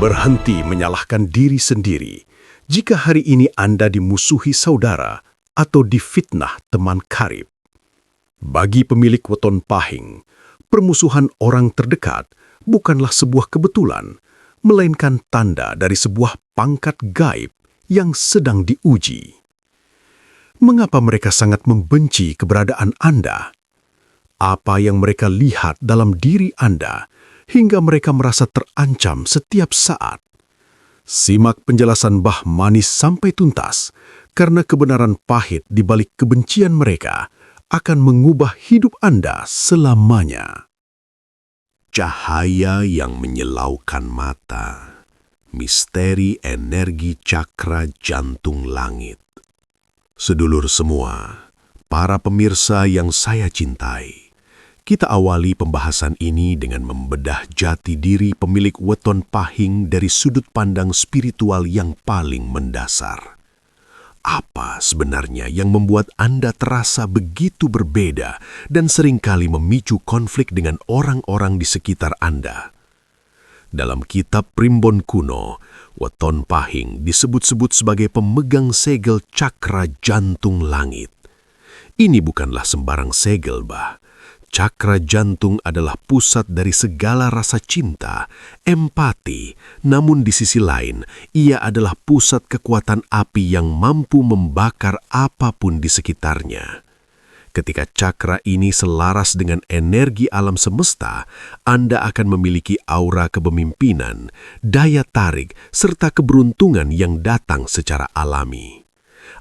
Berhenti menyalahkan diri sendiri jika hari ini Anda dimusuhi saudara atau difitnah teman karib. Bagi pemilik weton pahing, permusuhan orang terdekat bukanlah sebuah kebetulan, melainkan tanda dari sebuah pangkat gaib yang sedang diuji. Mengapa mereka sangat membenci keberadaan Anda? Apa yang mereka lihat dalam diri Anda hingga mereka merasa terancam setiap saat? Simak penjelasan Mbah Manis sampai tuntas, karena kebenaran pahit di balik kebencian mereka akan mengubah hidup Anda selamanya. Cahaya yang menyilaukan mata, misteri energi cakra jantung langit. Sedulur semua, para pemirsa yang saya cintai, kita awali pembahasan ini dengan membedah jati diri pemilik weton pahing dari sudut pandang spiritual yang paling mendasar. Apa sebenarnya yang membuat Anda terasa begitu berbeda dan seringkali memicu konflik dengan orang-orang di sekitar Anda? Dalam kitab Primbon kuno, weton pahing disebut-sebut sebagai pemegang segel cakra jantung langit. Ini bukanlah sembarang segel, Bah. Cakra jantung adalah pusat dari segala rasa cinta, empati, namun di sisi lain, ia adalah pusat kekuatan api yang mampu membakar apapun di sekitarnya. Ketika cakra ini selaras dengan energi alam semesta, Anda akan memiliki aura kepemimpinan, daya tarik, serta keberuntungan yang datang secara alami.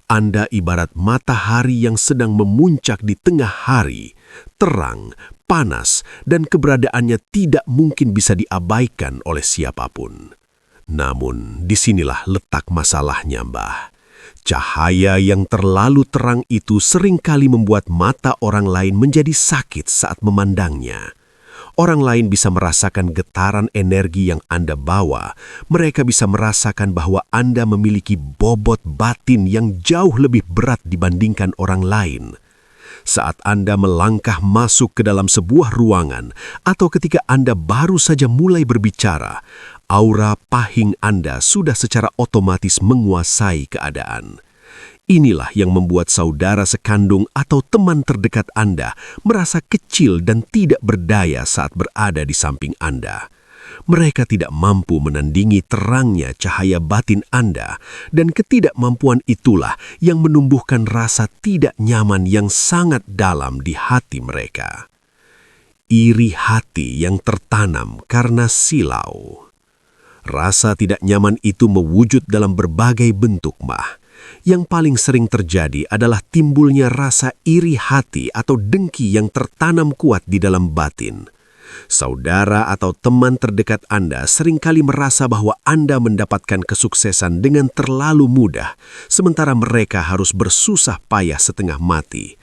Anda ibarat matahari yang sedang memuncak di tengah hari, terang, panas, dan keberadaannya tidak mungkin bisa diabaikan oleh siapapun. Namun, disinilah letak masalahnya, Mbah. Cahaya yang terlalu terang itu seringkali membuat mata orang lain menjadi sakit saat memandangnya. Orang lain bisa merasakan getaran energi yang Anda bawa. Mereka bisa merasakan bahwa Anda memiliki bobot batin yang jauh lebih berat dibandingkan orang lain. Saat Anda melangkah masuk ke dalam sebuah ruangan atau ketika Anda baru saja mulai berbicara, aura pahing Anda sudah secara otomatis menguasai keadaan. Inilah yang membuat saudara sekandung atau teman terdekat Anda merasa kecil dan tidak berdaya saat berada di samping Anda. Mereka tidak mampu menandingi terangnya cahaya batin Anda, dan ketidakmampuan itulah yang menumbuhkan rasa tidak nyaman yang sangat dalam di hati mereka. Iri hati yang tertanam karena silau. Rasa tidak nyaman itu mewujud dalam berbagai bentuk, Mbah. Yang paling sering terjadi adalah timbulnya rasa iri hati atau dengki yang tertanam kuat di dalam batin. Saudara atau teman terdekat Anda seringkali merasa bahwa Anda mendapatkan kesuksesan dengan terlalu mudah, sementara mereka harus bersusah payah setengah mati.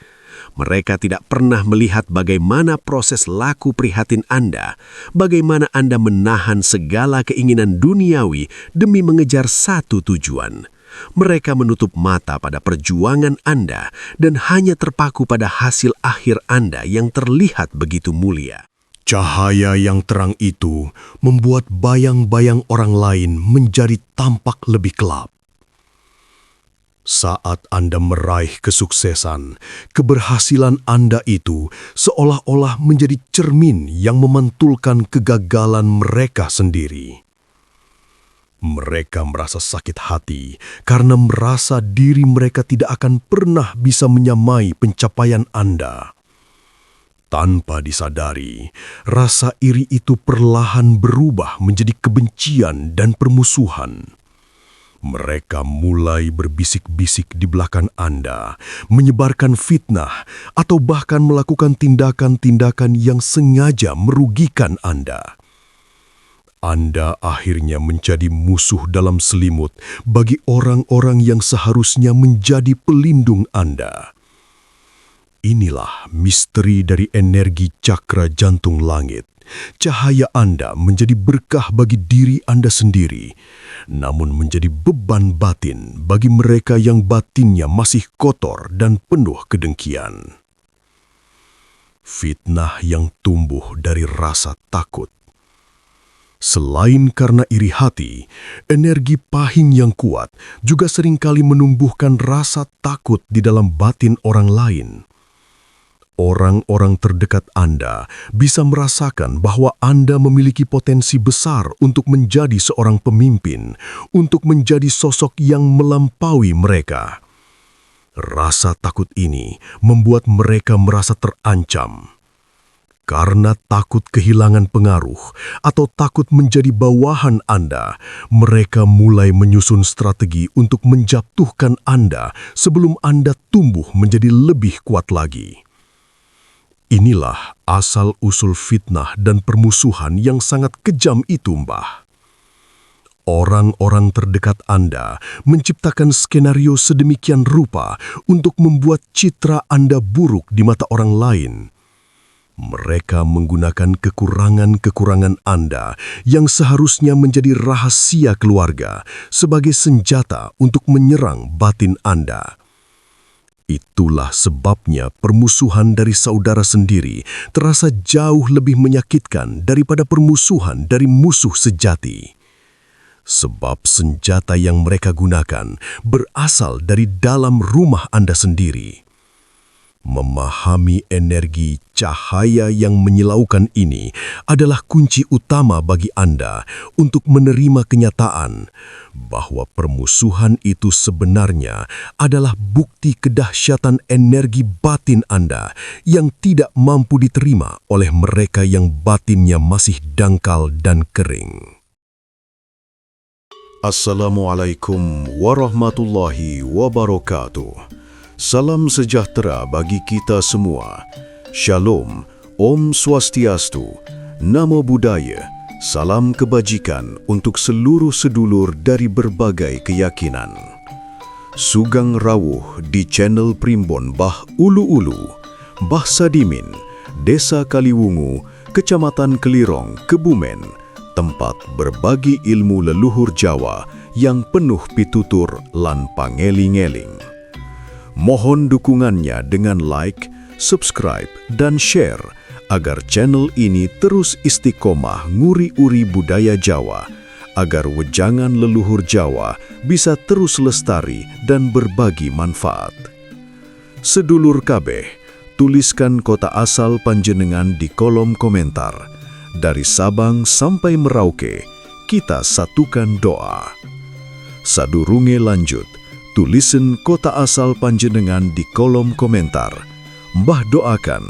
Mereka tidak pernah melihat bagaimana proses laku prihatin Anda, bagaimana Anda menahan segala keinginan duniawi demi mengejar satu tujuan. Mereka menutup mata pada perjuangan Anda dan hanya terpaku pada hasil akhir Anda yang terlihat begitu mulia. Cahaya yang terang itu membuat bayang-bayang orang lain menjadi tampak lebih gelap. Saat Anda meraih kesuksesan, keberhasilan Anda itu seolah-olah menjadi cermin yang memantulkan kegagalan mereka sendiri. Mereka merasa sakit hati karena merasa diri mereka tidak akan pernah bisa menyamai pencapaian Anda. Tanpa disadari, rasa iri itu perlahan berubah menjadi kebencian dan permusuhan. Mereka mulai berbisik-bisik di belakang Anda, menyebarkan fitnah, atau bahkan melakukan tindakan-tindakan yang sengaja merugikan Anda. Anda akhirnya menjadi musuh dalam selimut bagi orang-orang yang seharusnya menjadi pelindung Anda. Inilah misteri dari energi cakra jantung langit. Cahaya Anda menjadi berkah bagi diri Anda sendiri, namun menjadi beban batin bagi mereka yang batinnya masih kotor dan penuh kedengkian. Fitnah yang tumbuh dari rasa takut. Selain karena iri hati, energi pahing yang kuat juga seringkali menumbuhkan rasa takut di dalam batin orang lain. Orang-orang terdekat Anda bisa merasakan bahwa Anda memiliki potensi besar untuk menjadi seorang pemimpin, untuk menjadi sosok yang melampaui mereka. Rasa takut ini membuat mereka merasa terancam. Karena takut kehilangan pengaruh atau takut menjadi bawahan Anda, mereka mulai menyusun strategi untuk menjatuhkan Anda sebelum Anda tumbuh menjadi lebih kuat lagi. Inilah asal-usul fitnah dan permusuhan yang sangat kejam itu, Mbah. Orang-orang terdekat Anda menciptakan skenario sedemikian rupa untuk membuat citra Anda buruk di mata orang lain. Mereka menggunakan kekurangan-kekurangan Anda yang seharusnya menjadi rahasia keluarga sebagai senjata untuk menyerang batin Anda. Itulah sebabnya permusuhan dari saudara sendiri terasa jauh lebih menyakitkan daripada permusuhan dari musuh sejati. Sebab senjata yang mereka gunakan berasal dari dalam rumah Anda sendiri. Memahami energi cahaya yang menyilaukan ini adalah kunci utama bagi Anda untuk menerima kenyataan bahwa permusuhan itu sebenarnya adalah bukti kedahsyatan energi batin Anda yang tidak mampu diterima oleh mereka yang batinnya masih dangkal dan kering. Assalamualaikum warahmatullahi wabarakatuh. Salam sejahtera bagi kita semua. Shalom, Om Swastiastu, Namo Buddhaya, salam kebajikan untuk seluruh sedulur dari berbagai keyakinan. Sugeng rawuh di channel Primbon Bah Ulu Ulu, Bah Sadimin, Desa Kaliwungu, Kecamatan Kelirong, Kebumen, tempat berbagi ilmu leluhur Jawa yang penuh pitutur lan pangeling-eling. Mohon dukungannya dengan like, subscribe, dan share agar channel ini terus istiqomah nguri-uri budaya Jawa, agar wejangan leluhur Jawa bisa terus lestari dan berbagi manfaat. Sedulur kabeh, tuliskan kota asal panjenengan di kolom komentar. Dari Sabang sampai Merauke, kita satukan doa. Sadurunge lanjut, tulisan kota asal panjenengan di kolom komentar. Mbah doakan,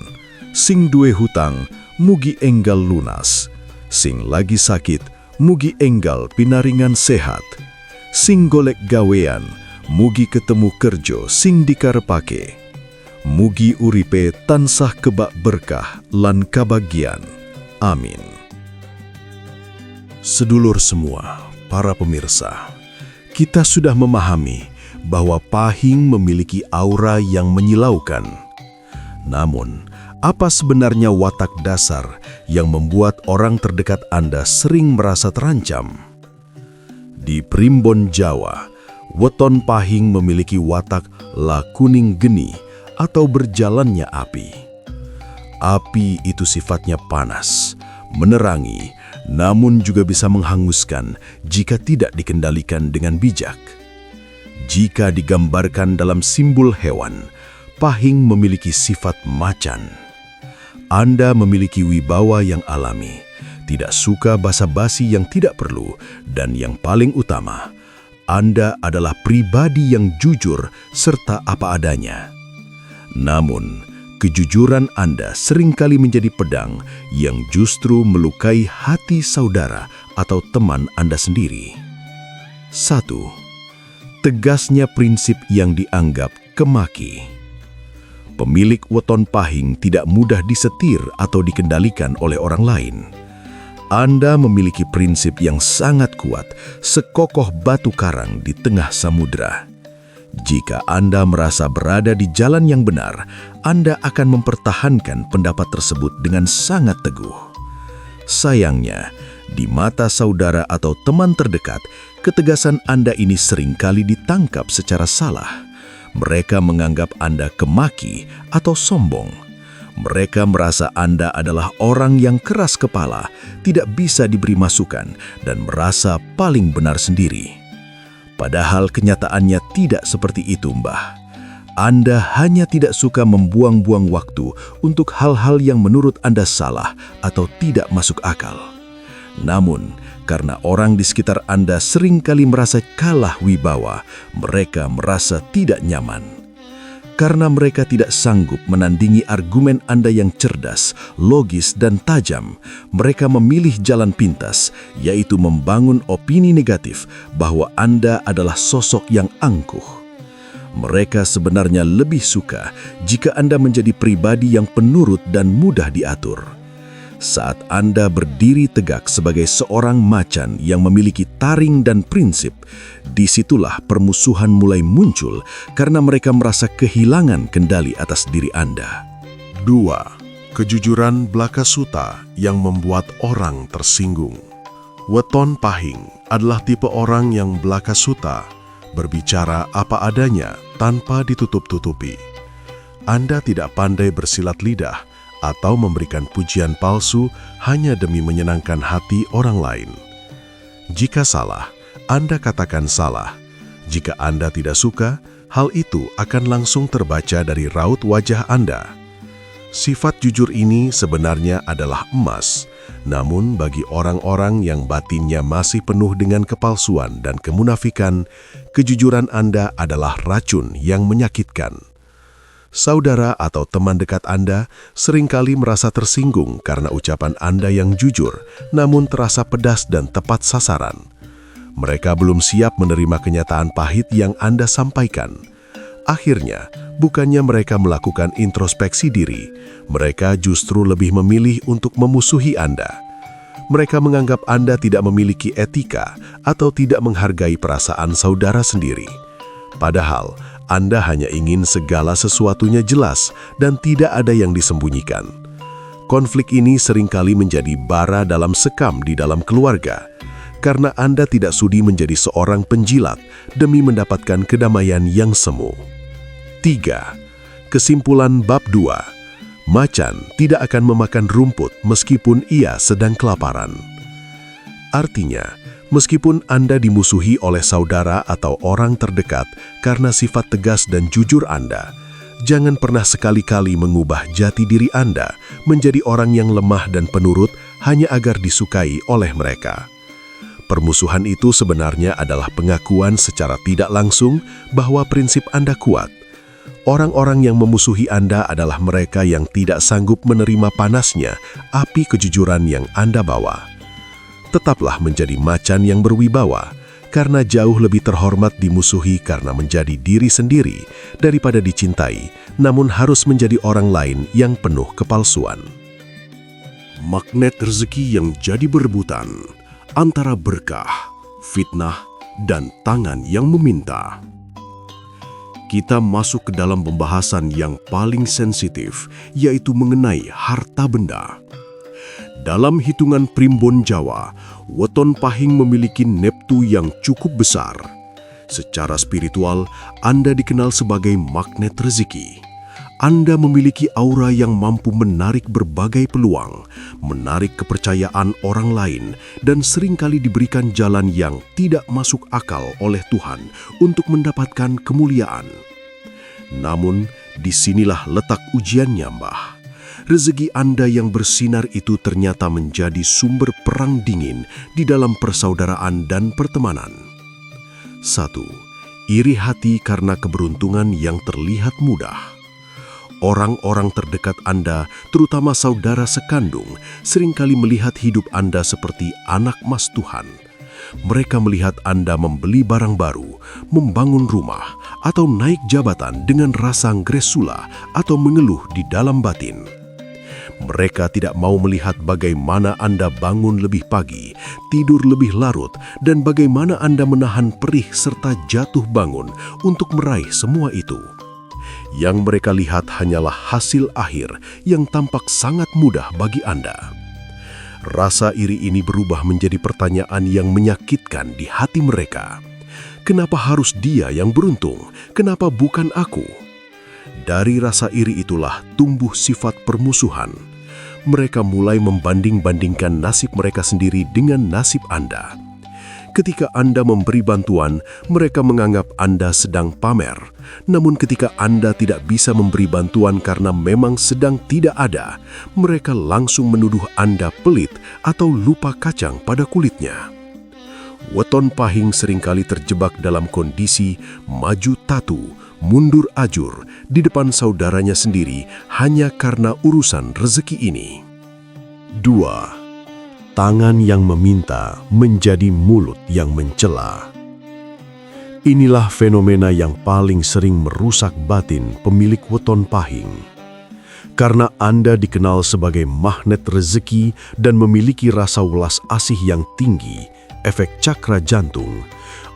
sing duwe hutang, mugi enggal lunas. Sing lagi sakit, mugi enggal pinaringan sehat. Sing golek gawean, mugi ketemu kerjo sing dikarepake. Mugi uripe tansah kebak berkah lan kabagian. Amin. Sedulur semua, para pemirsa, kita sudah memahami bahwa pahing memiliki aura yang menyilaukan. Namun, apa sebenarnya watak dasar yang membuat orang terdekat Anda sering merasa terancam? Di Primbon Jawa, weton pahing memiliki watak la kuning geni atau berjalannya api. Api itu sifatnya panas, menerangi, namun juga bisa menghanguskan jika tidak dikendalikan dengan bijak. Jika digambarkan dalam simbol hewan, pahing memiliki sifat macan. Anda memiliki wibawa yang alami, tidak suka basa-basi yang tidak perlu, dan yang paling utama, Anda adalah pribadi yang jujur serta apa adanya. Namun, kejujuran Anda seringkali menjadi pedang yang justru melukai hati saudara atau teman Anda sendiri. 1. Tegasnya prinsip yang dianggap kemaki. Pemilik weton pahing tidak mudah disetir atau dikendalikan oleh orang lain. Anda memiliki prinsip yang sangat kuat, sekokoh batu karang di tengah samudera. Jika Anda merasa berada di jalan yang benar, Anda akan mempertahankan pendapat tersebut dengan sangat teguh. Sayangnya, di mata saudara atau teman terdekat, ketegasan Anda ini seringkali ditangkap secara salah. Mereka menganggap Anda kemaki atau sombong. Mereka merasa Anda adalah orang yang keras kepala, tidak bisa diberi masukan, dan merasa paling benar sendiri. Padahal kenyataannya tidak seperti itu, Mbah. Anda hanya tidak suka membuang-buang waktu untuk hal-hal yang menurut Anda salah atau tidak masuk akal. Namun, karena orang di sekitar Anda seringkali merasa kalah wibawa, mereka merasa tidak nyaman. Karena mereka tidak sanggup menandingi argumen Anda yang cerdas, logis, dan tajam, mereka memilih jalan pintas, yaitu membangun opini negatif bahwa Anda adalah sosok yang angkuh. Mereka sebenarnya lebih suka jika Anda menjadi pribadi yang penurut dan mudah diatur. Saat Anda berdiri tegak sebagai seorang macan yang memiliki taring dan prinsip, disitulah permusuhan mulai muncul karena mereka merasa kehilangan kendali atas diri Anda. 2. Kejujuran belaka suta yang membuat orang tersinggung. Weton Pahing adalah tipe orang yang belaka suta, berbicara apa adanya tanpa ditutup-tutupi. Anda tidak pandai bersilat lidah atau memberikan pujian palsu hanya demi menyenangkan hati orang lain. Jika salah, Anda katakan salah. Jika Anda tidak suka, hal itu akan langsung terbaca dari raut wajah Anda. Sifat jujur ini sebenarnya adalah emas, namun bagi orang-orang yang batinnya masih penuh dengan kepalsuan dan kemunafikan, kejujuran Anda adalah racun yang menyakitkan. Saudara atau teman dekat Anda seringkali merasa tersinggung karena ucapan Anda yang jujur, namun terasa pedas dan tepat sasaran. Mereka belum siap menerima kenyataan pahit yang Anda sampaikan. Akhirnya, bukannya mereka melakukan introspeksi diri, mereka justru lebih memilih untuk memusuhi Anda. Mereka menganggap Anda tidak memiliki etika atau tidak menghargai perasaan saudara sendiri. Padahal, Anda hanya ingin segala sesuatunya jelas dan tidak ada yang disembunyikan. Konflik ini seringkali menjadi bara dalam sekam di dalam keluarga, karena Anda tidak sudi menjadi seorang penjilat demi mendapatkan kedamaian yang semu. 3. Kesimpulan bab 2. Macan tidak akan memakan rumput meskipun ia sedang kelaparan. Artinya, meskipun Anda dimusuhi oleh saudara atau orang terdekat karena sifat tegas dan jujur Anda, jangan pernah sekali-kali mengubah jati diri Anda menjadi orang yang lemah dan penurut hanya agar disukai oleh mereka. Permusuhan itu sebenarnya adalah pengakuan secara tidak langsung bahwa prinsip Anda kuat. Orang-orang yang memusuhi Anda adalah mereka yang tidak sanggup menerima panasnya api kejujuran yang Anda bawa. Tetaplah menjadi macan yang berwibawa, karena jauh lebih terhormat dimusuhi karena menjadi diri sendiri daripada dicintai, namun harus menjadi orang lain yang penuh kepalsuan. Magnet rezeki yang jadi berebutan antara berkah, fitnah, dan tangan yang meminta. Kita masuk ke dalam pembahasan yang paling sensitif, yaitu mengenai harta benda. Dalam hitungan primbon Jawa, Weton Pahing memiliki neptu yang cukup besar. Secara spiritual, Anda dikenal sebagai magnet rezeki. Anda memiliki aura yang mampu menarik berbagai peluang, menarik kepercayaan orang lain, dan seringkali diberikan jalan yang tidak masuk akal oleh Tuhan untuk mendapatkan kemuliaan. Namun, disinilah letak ujiannya, Mbah. Rezeki Anda yang bersinar itu ternyata menjadi sumber perang dingin di dalam persaudaraan dan pertemanan. 1. Iri hati karena keberuntungan yang terlihat mudah. Orang-orang terdekat Anda, terutama saudara sekandung, seringkali melihat hidup Anda seperti anak mas Tuhan. Mereka melihat Anda membeli barang baru, membangun rumah, atau naik jabatan dengan rasa gresula atau mengeluh di dalam batin. Mereka tidak mau melihat bagaimana Anda bangun lebih pagi, tidur lebih larut, dan bagaimana Anda menahan perih serta jatuh bangun untuk meraih semua itu. Yang mereka lihat hanyalah hasil akhir yang tampak sangat mudah bagi Anda. Rasa iri ini berubah menjadi pertanyaan yang menyakitkan di hati mereka. Kenapa harus dia yang beruntung? Kenapa bukan aku? Dari rasa iri itulah tumbuh sifat permusuhan. Mereka mulai membanding-bandingkan nasib mereka sendiri dengan nasib Anda. Ketika Anda memberi bantuan, mereka menganggap Anda sedang pamer. Namun ketika Anda tidak bisa memberi bantuan karena memang sedang tidak ada, mereka langsung menuduh Anda pelit atau lupa kacang pada kulitnya. Weton Pahing seringkali terjebak dalam kondisi maju tatu, mundur ajur di depan saudaranya sendiri hanya karena urusan rezeki ini. 2. Tangan yang meminta menjadi mulut yang mencela. Inilah fenomena yang paling sering merusak batin pemilik weton pahing. Karena Anda dikenal sebagai magnet rezeki dan memiliki rasa welas asih yang tinggi, efek cakra jantung,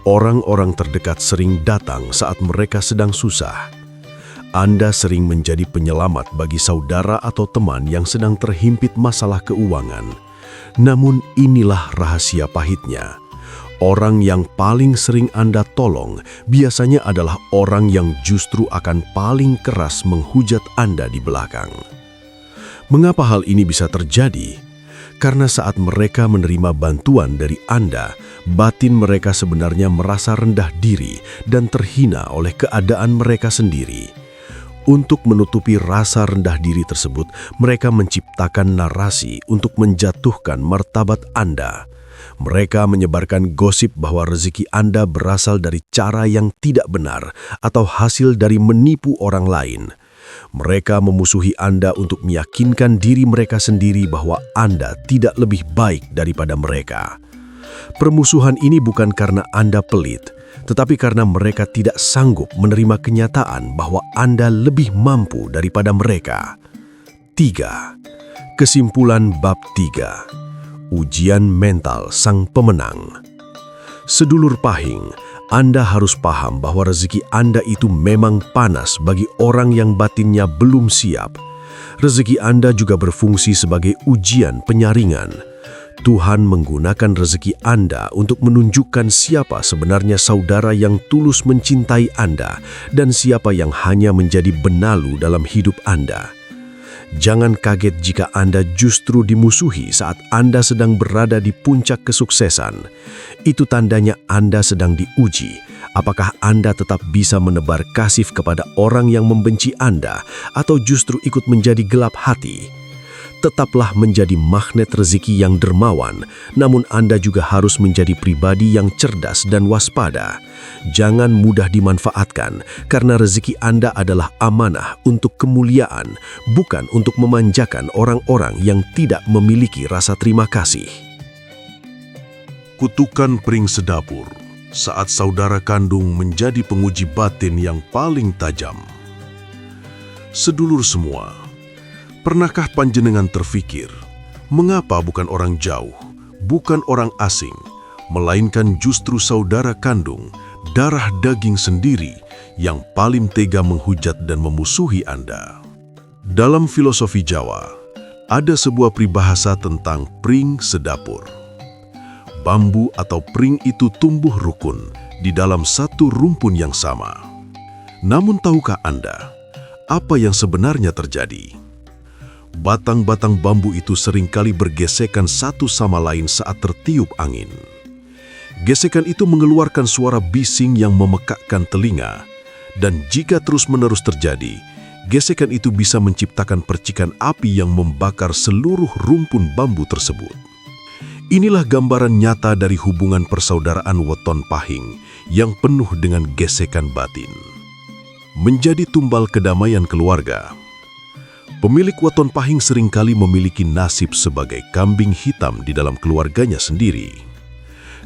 orang-orang terdekat sering datang saat mereka sedang susah. Anda sering menjadi penyelamat bagi saudara atau teman yang sedang terhimpit masalah keuangan. Namun inilah rahasia pahitnya. Orang yang paling sering Anda tolong biasanya adalah orang yang justru akan paling keras menghujat Anda di belakang. Mengapa hal ini bisa terjadi? Karena saat mereka menerima bantuan dari Anda, batin mereka sebenarnya merasa rendah diri dan terhina oleh keadaan mereka sendiri. Untuk menutupi rasa rendah diri tersebut, mereka menciptakan narasi untuk menjatuhkan martabat Anda. Mereka menyebarkan gosip bahwa rezeki Anda berasal dari cara yang tidak benar atau hasil dari menipu orang lain. Mereka memusuhi Anda untuk meyakinkan diri mereka sendiri bahwa Anda tidak lebih baik daripada mereka. Permusuhan ini bukan karena Anda pelit, tetapi karena mereka tidak sanggup menerima kenyataan bahwa Anda lebih mampu daripada mereka. 3. Kesimpulan bab 3. Ujian mental sang pemenang. Sedulur Pahing, Anda harus paham bahwa rezeki Anda itu memang panas bagi orang yang batinnya belum siap. Rezeki Anda juga berfungsi sebagai ujian penyaringan. Tuhan menggunakan rezeki Anda untuk menunjukkan siapa sebenarnya saudara yang tulus mencintai Anda dan siapa yang hanya menjadi benalu dalam hidup Anda. Jangan kaget jika Anda justru dimusuhi saat Anda sedang berada di puncak kesuksesan. Itu tandanya Anda sedang diuji. Apakah Anda tetap bisa menebar kasih kepada orang yang membenci Anda atau justru ikut menjadi gelap hati? Tetaplah menjadi magnet rezeki yang dermawan, namun Anda juga harus menjadi pribadi yang cerdas dan waspada. Jangan mudah dimanfaatkan, karena rezeki Anda adalah amanah untuk kemuliaan, bukan untuk memanjakan orang-orang yang tidak memiliki rasa terima kasih. Kutukan pring sedapur, saat saudara kandung menjadi penguji batin yang paling tajam. Sedulur semua, pernahkah panjenengan terfikir, mengapa bukan orang jauh, bukan orang asing, melainkan justru saudara kandung, darah daging sendiri yang paling tega menghujat dan memusuhi Anda? Dalam filosofi Jawa, ada sebuah peribahasa tentang pring sedapur. Bambu atau pring itu tumbuh rukun di dalam satu rumpun yang sama. Namun tahukah Anda, apa yang sebenarnya terjadi? Batang-batang bambu itu seringkali bergesekan satu sama lain saat tertiup angin. Gesekan itu mengeluarkan suara bising yang memekakkan telinga, dan jika terus-menerus terjadi, gesekan itu bisa menciptakan percikan api yang membakar seluruh rumpun bambu tersebut. Inilah gambaran nyata dari hubungan persaudaraan weton pahing yang penuh dengan gesekan batin. Menjadi tumbal kedamaian keluarga. Pemilik weton pahing seringkali memiliki nasib sebagai kambing hitam di dalam keluarganya sendiri.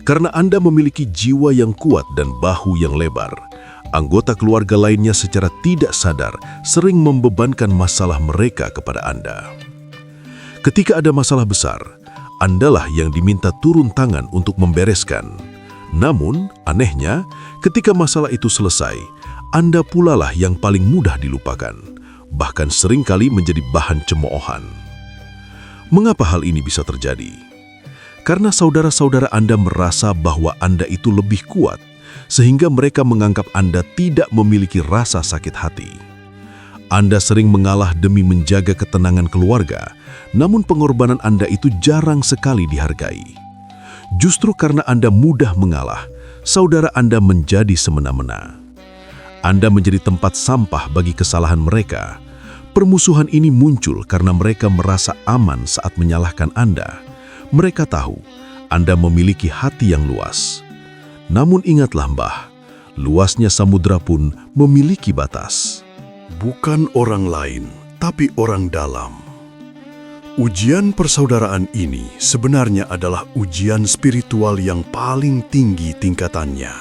Karena Anda memiliki jiwa yang kuat dan bahu yang lebar, anggota keluarga lainnya secara tidak sadar sering membebankan masalah mereka kepada Anda. Ketika ada masalah besar, Andalah yang diminta turun tangan untuk membereskan. Namun, anehnya, ketika masalah itu selesai, Anda pulalah yang paling mudah dilupakan, bahkan seringkali menjadi bahan cemoohan. Mengapa hal ini bisa terjadi? Karena saudara-saudara Anda merasa bahwa Anda itu lebih kuat, sehingga mereka menganggap Anda tidak memiliki rasa sakit hati. Anda sering mengalah demi menjaga ketenangan keluarga, namun pengorbanan Anda itu jarang sekali dihargai. Justru karena Anda mudah mengalah, saudara Anda menjadi semena-mena. Anda menjadi tempat sampah bagi kesalahan mereka. Permusuhan ini muncul karena mereka merasa aman saat menyalahkan Anda. Mereka tahu Anda memiliki hati yang luas. Namun ingatlah Mbah, luasnya samudra pun memiliki batas. Bukan orang lain, tapi orang dalam. Ujian persaudaraan ini sebenarnya adalah ujian spiritual yang paling tinggi tingkatannya.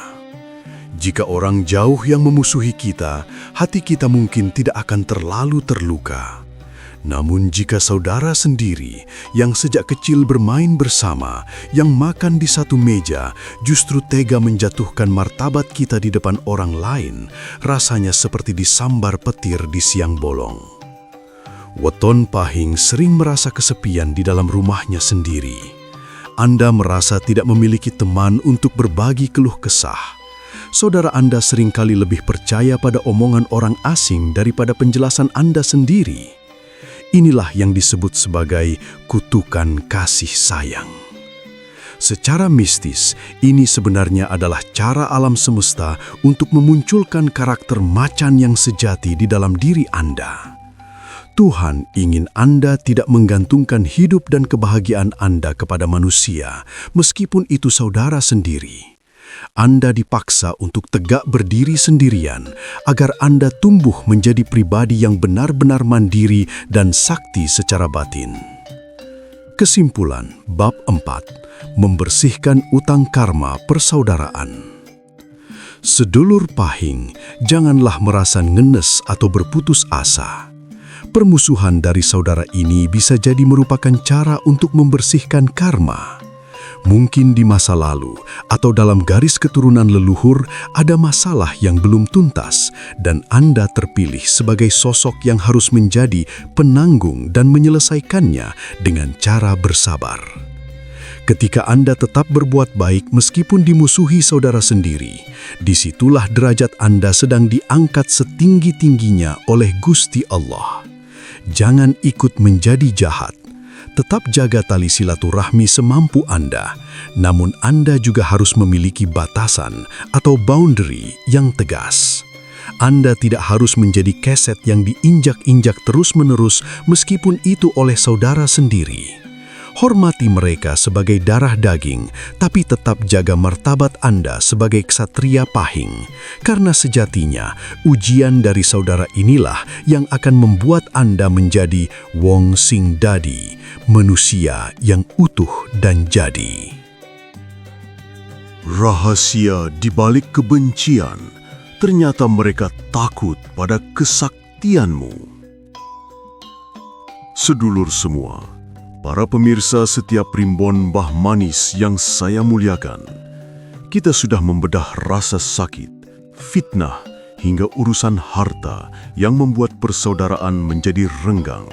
Jika orang jauh yang memusuhi kita, hati kita mungkin tidak akan terlalu terluka. Namun jika saudara sendiri yang sejak kecil bermain bersama, yang makan di satu meja, justru tega menjatuhkan martabat kita di depan orang lain, rasanya seperti disambar petir di siang bolong. Weton Pahing sering merasa kesepian di dalam rumahnya sendiri. Anda merasa tidak memiliki teman untuk berbagi keluh kesah. Saudara Anda seringkali lebih percaya pada omongan orang asing daripada penjelasan Anda sendiri. Inilah yang disebut sebagai kutukan kasih sayang. Secara mistis, ini sebenarnya adalah cara alam semesta untuk memunculkan karakter macan yang sejati di dalam diri Anda. Tuhan ingin Anda tidak menggantungkan hidup dan kebahagiaan Anda kepada manusia, meskipun itu saudara sendiri. Anda dipaksa untuk tegak berdiri sendirian agar Anda tumbuh menjadi pribadi yang benar-benar mandiri dan sakti secara batin. Kesimpulan bab 4, membersihkan utang karma persaudaraan. Sedulur Pahing, janganlah merasa ngenes atau berputus asa. Permusuhan dari saudara ini bisa jadi merupakan cara untuk membersihkan karma. Mungkin di masa lalu atau dalam garis keturunan leluhur ada masalah yang belum tuntas dan Anda terpilih sebagai sosok yang harus menjadi penanggung dan menyelesaikannya dengan cara bersabar. Ketika Anda tetap berbuat baik meskipun dimusuhi saudara sendiri, disitulah derajat Anda sedang diangkat setinggi-tingginya oleh Gusti Allah. Jangan ikut menjadi jahat. Tetap jaga tali silaturahmi semampu Anda, namun Anda juga harus memiliki batasan atau boundary yang tegas. Anda tidak harus menjadi keset yang diinjak-injak terus-menerus meskipun itu oleh saudara sendiri. Hormati mereka sebagai darah daging, tapi tetap jaga martabat Anda sebagai ksatria Pahing. Karena sejatinya, ujian dari saudara inilah yang akan membuat Anda menjadi wong sing dadi, manusia yang utuh dan jadi. Rahasia di balik kebencian, ternyata mereka takut pada kesaktianmu. Sedulur semua, para pemirsa setiap primbon Mbah Manis yang saya muliakan, kita sudah membedah rasa sakit, fitnah, hingga urusan harta yang membuat persaudaraan menjadi renggang.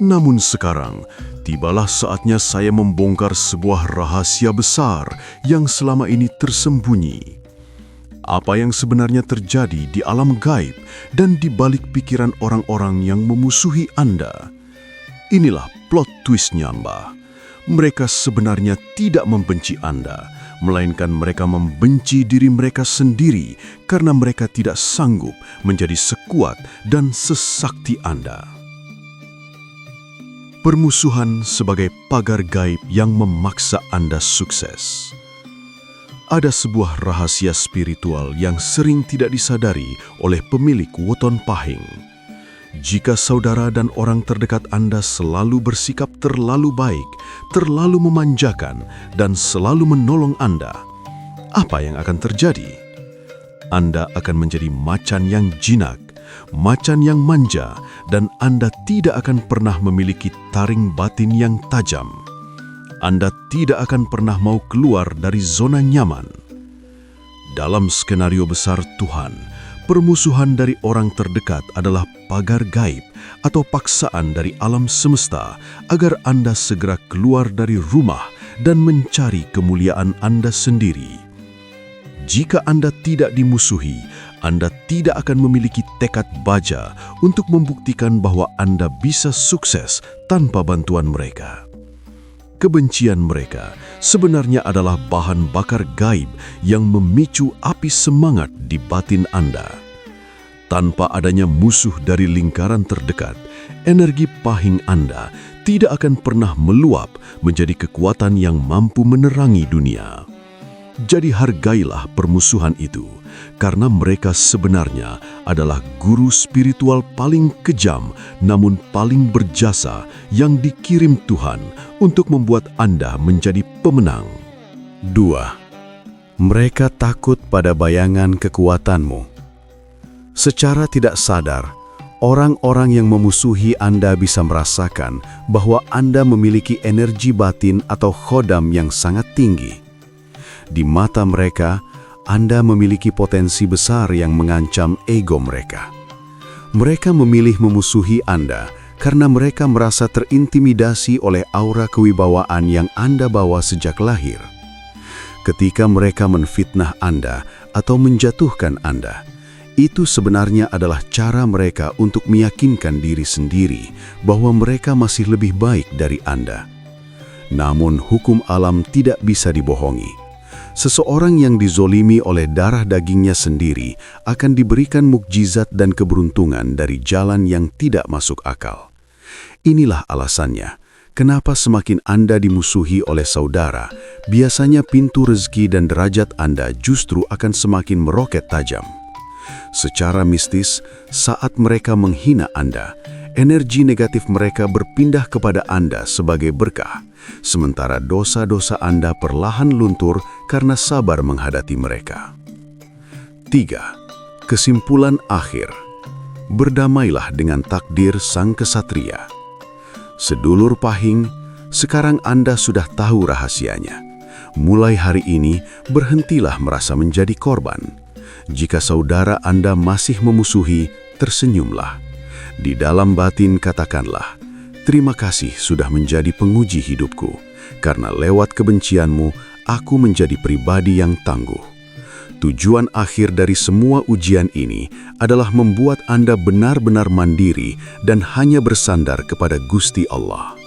Namun sekarang, tibalah saatnya saya membongkar sebuah rahasia besar yang selama ini tersembunyi. Apa yang sebenarnya terjadi di alam gaib dan di balik pikiran orang-orang yang memusuhi Anda. Inilah plot twistnya, Mbah. Mereka sebenarnya tidak membenci Anda, melainkan mereka membenci diri mereka sendiri karena mereka tidak sanggup menjadi sekuat dan sesakti Anda. Permusuhan sebagai pagar gaib yang memaksa Anda sukses. Ada sebuah rahasia spiritual yang sering tidak disadari oleh pemilik Weton Pahing. Jika saudara dan orang terdekat Anda selalu bersikap terlalu baik, terlalu memanjakan, dan selalu menolong Anda, apa yang akan terjadi? Anda akan menjadi macan yang jinak, macan yang manja, dan Anda tidak akan pernah memiliki taring batin yang tajam. Anda tidak akan pernah mau keluar dari zona nyaman. Dalam skenario besar Tuhan, permusuhan dari orang terdekat adalah pagar gaib atau paksaan dari alam semesta agar Anda segera keluar dari rumah dan mencari kemuliaan Anda sendiri. Jika Anda tidak dimusuhi, Anda tidak akan memiliki tekad baja untuk membuktikan bahwa Anda bisa sukses tanpa bantuan mereka. Kebencian mereka sebenarnya adalah bahan bakar gaib yang memicu api semangat di batin Anda. Tanpa adanya musuh dari lingkaran terdekat, energi pahing Anda tidak akan pernah meluap menjadi kekuatan yang mampu menerangi dunia. Jadi hargailah permusuhan itu, karena mereka sebenarnya adalah guru spiritual paling kejam namun paling berjasa yang dikirim Tuhan untuk membuat Anda menjadi pemenang. 2. Mereka takut pada bayangan kekuatanmu. Secara tidak sadar, orang-orang yang memusuhi Anda bisa merasakan bahwa Anda memiliki energi batin atau khodam yang sangat tinggi. Di mata mereka, Anda memiliki potensi besar yang mengancam ego mereka. Mereka memilih memusuhi Anda karena mereka merasa terintimidasi oleh aura kewibawaan yang Anda bawa sejak lahir. Ketika mereka menfitnah Anda atau menjatuhkan Anda, itu sebenarnya adalah cara mereka untuk meyakinkan diri sendiri bahwa mereka masih lebih baik dari Anda. Namun hukum alam tidak bisa dibohongi. Seseorang yang dizolimi oleh darah dagingnya sendiri akan diberikan mukjizat dan keberuntungan dari jalan yang tidak masuk akal. Inilah alasannya, kenapa semakin Anda dimusuhi oleh saudara, biasanya pintu rezeki dan derajat Anda justru akan semakin meroket tajam. Secara mistis, saat mereka menghina Anda, energi negatif mereka berpindah kepada Anda sebagai berkah, sementara dosa-dosa Anda perlahan luntur karena sabar menghadapi mereka. 3. Kesimpulan akhir. Berdamailah dengan takdir sang kesatria. Sedulur pahing, sekarang Anda sudah tahu rahasianya. Mulai hari ini, berhentilah merasa menjadi korban. Jika saudara Anda masih memusuhi, tersenyumlah. Di dalam batin katakanlah, "Terima kasih sudah menjadi penguji hidupku, karena lewat kebencianmu, aku menjadi pribadi yang tangguh." Tujuan akhir dari semua ujian ini adalah membuat Anda benar-benar mandiri dan hanya bersandar kepada Gusti Allah.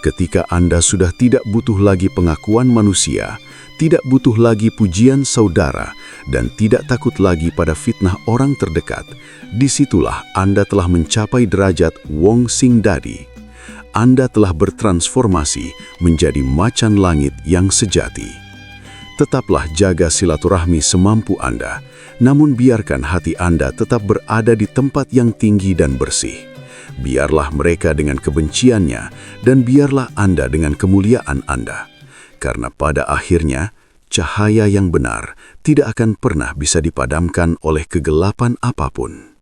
Ketika Anda sudah tidak butuh lagi pengakuan manusia, tidak butuh lagi pujian saudara, dan tidak takut lagi pada fitnah orang terdekat, disitulah Anda telah mencapai derajat Wong Sing Dadi. Anda telah bertransformasi menjadi macan langit yang sejati. Tetaplah jaga silaturahmi semampu Anda, namun biarkan hati Anda tetap berada di tempat yang tinggi dan bersih. Biarlah mereka dengan kebenciannya, dan biarlah Anda dengan kemuliaan Anda. Karena pada akhirnya, cahaya yang benar tidak akan pernah bisa dipadamkan oleh kegelapan apapun.